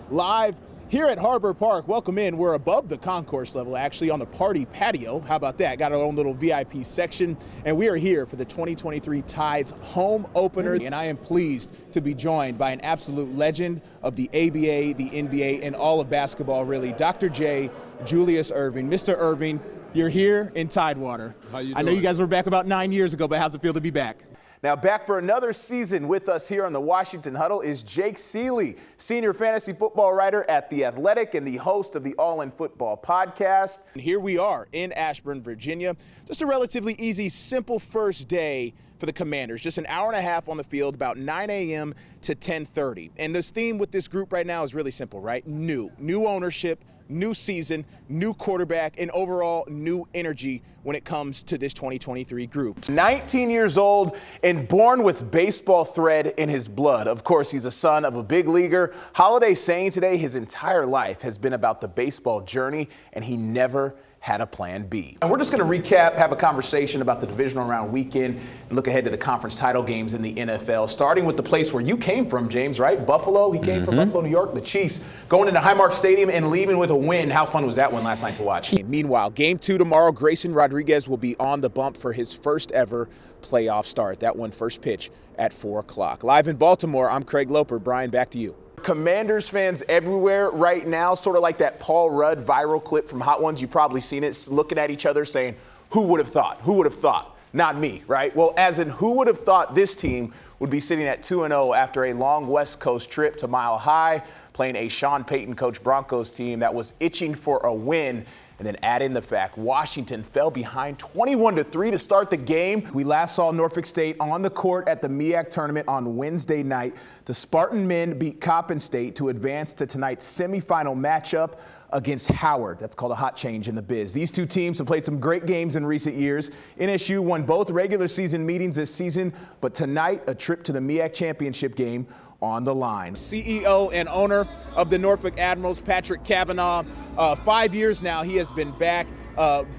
live here at Harbor Park. Welcome in. We're above the concourse level, actually on the party patio. How about that? Got our own little VIP section, and we are here for the 2023 Tides home opener. And I am pleased to be joined by an absolute legend of the ABA, the NBA, and all of basketball, really, Dr. J. Julius Erving. Mr. Erving, you're here in Tidewater. How you doing? I know you guys were back about 9 years ago, but how's it feel to be back? Now back for another season with us here on the Washington Huddle is Jake Seeley, senior fantasy football writer at The Athletic and the host of the All In Football podcast. And here we are in Ashburn, Virginia. Just a relatively easy, simple first day for the Commanders. Just an hour and a half on the field, about 9 a.m. to 10:30. And this theme with this group right now is really simple, right? New ownership, new season, new quarterback, and overall new energy when it comes to this 2023 group. 19 years old and born with baseball thread in his blood. Of course, he's a son of a big leaguer. Holiday saying today his entire life has been about the baseball journey, and he never had a plan B. And we're just going to recap, have a conversation about the divisional round weekend, and look ahead to the conference title games in the NFL, starting with the place where you came from, James, right? Buffalo. He came from Buffalo, New York, the Chiefs, going into Highmark Stadium and leaving with a win. How fun was that one last night to watch? Meanwhile, game 2 tomorrow, Grayson Rodriguez will be on the bump for his first ever playoff start. That one first pitch at 4 o'clock. Live in Baltimore, I'm Craig Loper. Brian, back to you. Commanders fans everywhere right now, sort of like that Paul Rudd viral clip from Hot Ones. You've probably seen it, looking at each other saying, who would have thought? Who would have thought? Not me, right? Well, as in who would have thought this team would be sitting at 2-0 after a long West Coast trip to Mile High, playing a Sean Payton coach Broncos team that was itching for a win. And then add in the fact Washington fell behind 21-3 to start the game. We last saw Norfolk State on the court at the MEAC tournament on Wednesday night. The Spartan men beat Coppin State to advance to tonight's semifinal matchup against Howard. That's called a hot change in the biz. These two teams have played some great games in recent years. NSU won both regular season meetings this season, but tonight a trip to the MEAC championship game on the line. CEO and owner of the Norfolk Admirals, Patrick Cavanaugh. 5 years now he has been back,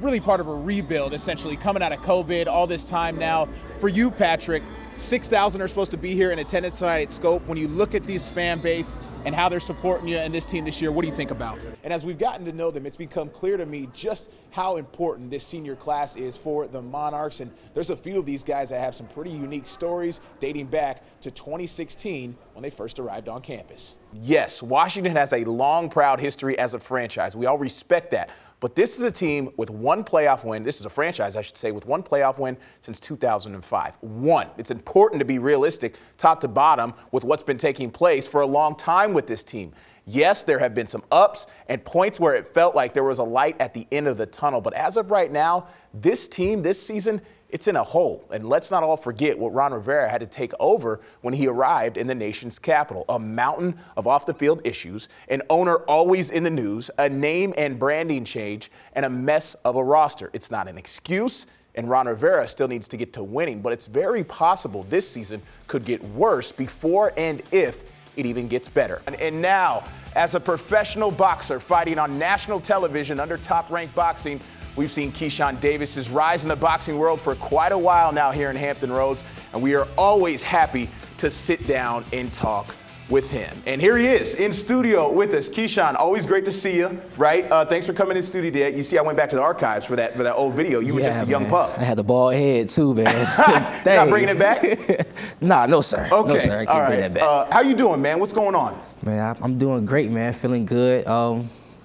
really part of a rebuild, essentially, coming out of COVID all this time now. For you, Patrick, 6,000 are supposed to be here in attendance tonight at Scope. When you look at this fan base and how they're supporting you and this team this year, what do you think about? And as we've gotten to know them, it's become clear to me just how important this senior class is for the Monarchs. And there's a few of these guys that have some pretty unique stories dating back to 2016 when they first arrived on campus. Yes, Washington has a long, proud history as a franchise. We all respect that. But this is a team with one playoff win. This is a franchise, I should say, with one playoff win since 2005. One. It's important to be realistic, top to bottom, with what's been taking place for a long time with this team. Yes, there have been some ups and points where it felt like there was a light at the end of the tunnel. But as of right now, this team, this season, it's in a hole. And let's not all forget what Ron Rivera had to take over when he arrived in the nation's capital. A mountain of off-the-field issues, an owner always in the news, a name and branding change, and a mess of a roster. It's not an excuse, and Ron Rivera still needs to get to winning, but it's very possible this season could get worse before and if it even gets better. And now, as a professional boxer fighting on national television under Top Rank Boxing, we've seen Keyshawn Davis's rise in the boxing world for quite a while now here in Hampton Roads, and we are always happy to sit down and talk with him. And here he is in studio with us. Keyshawn, always great to see you, right? Thanks for coming in studio today. You see I went back to the archives for that old video. You were just a young pup. I had the bald head too, man. Not bringing it back? Nah, no sir. Okay. No sir, I can't bring that back. How you doing, man? What's going on? Man, I'm doing great, man. Feeling good.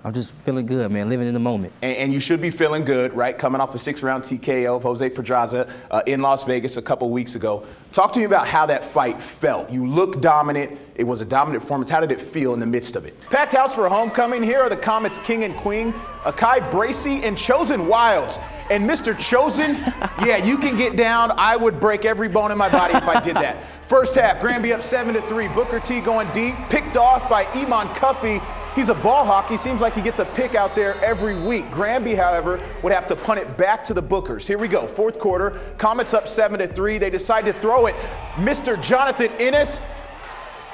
I'm just feeling good, man, living in the moment. And you should be feeling good, right? Coming off a 6-round TKO of Jose Pedraza in Las Vegas a couple weeks ago. Talk to me about how that fight felt. You look dominant. It was a dominant performance. How did it feel in the midst of it? Packed house for homecoming. Here are the Comets' king and queen, Akai Bracey and Chosen Wilds. And Mr. Chosen, yeah, you can get down. I would break every bone in my body if I did that. First half, Granby up 7-3. Booker T going deep, picked off by Iman Cuffey. He's a ball hawk. He seems like he gets a pick out there every week. Granby, however, would have to punt it back to the Bookers. Here we go, fourth quarter. Comets up 7-3. They decide to throw it. Mr. Jonathan Ennis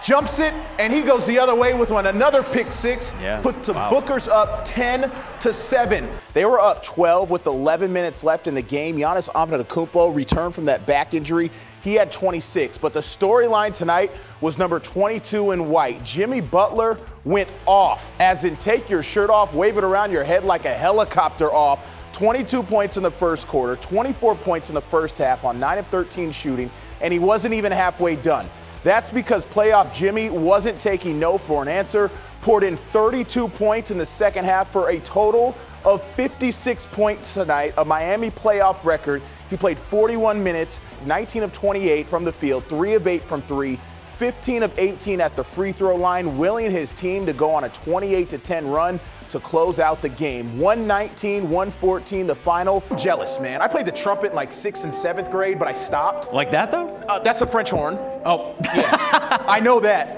jumps it, and he goes the other way with another pick six. Yeah. Put the Bookers up 10-7. They were up 12 with 11 minutes left in the game. Giannis Antetokounmpo returned from that back injury. He had 26, but the storyline tonight was number 22 in white. Jimmy Butler went off, as in take your shirt off, wave it around your head like a helicopter off. 22 points in the first quarter, 24 points in the first half on 9 of 13 shooting, and he wasn't even halfway done. That's because playoff Jimmy wasn't taking no for an answer, poured in 32 points in the second half for a total of 56 points tonight, a Miami playoff record. He played 41 minutes, 19 of 28 from the field, 3 of 8 from 3, 15 of 18 at the free throw line, willing his team to go on a 28-10 run to close out the game. 119-114, the final. Jealous, man. I played the trumpet in like 6th and 7th grade, but I stopped. Like that, though? That's a French horn. Oh. Yeah, I know that.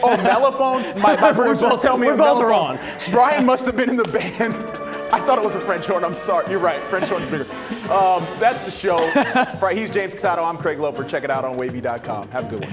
Oh, mellophone? My producer will tell me we're a both mellophone. wrong. Brian must have been in the band. I thought it was a French horn. I'm sorry. You're right. French horn is bigger. That's the show. He's James Casato. I'm Craig Loper. Check it out on wavy.com. Have a good one.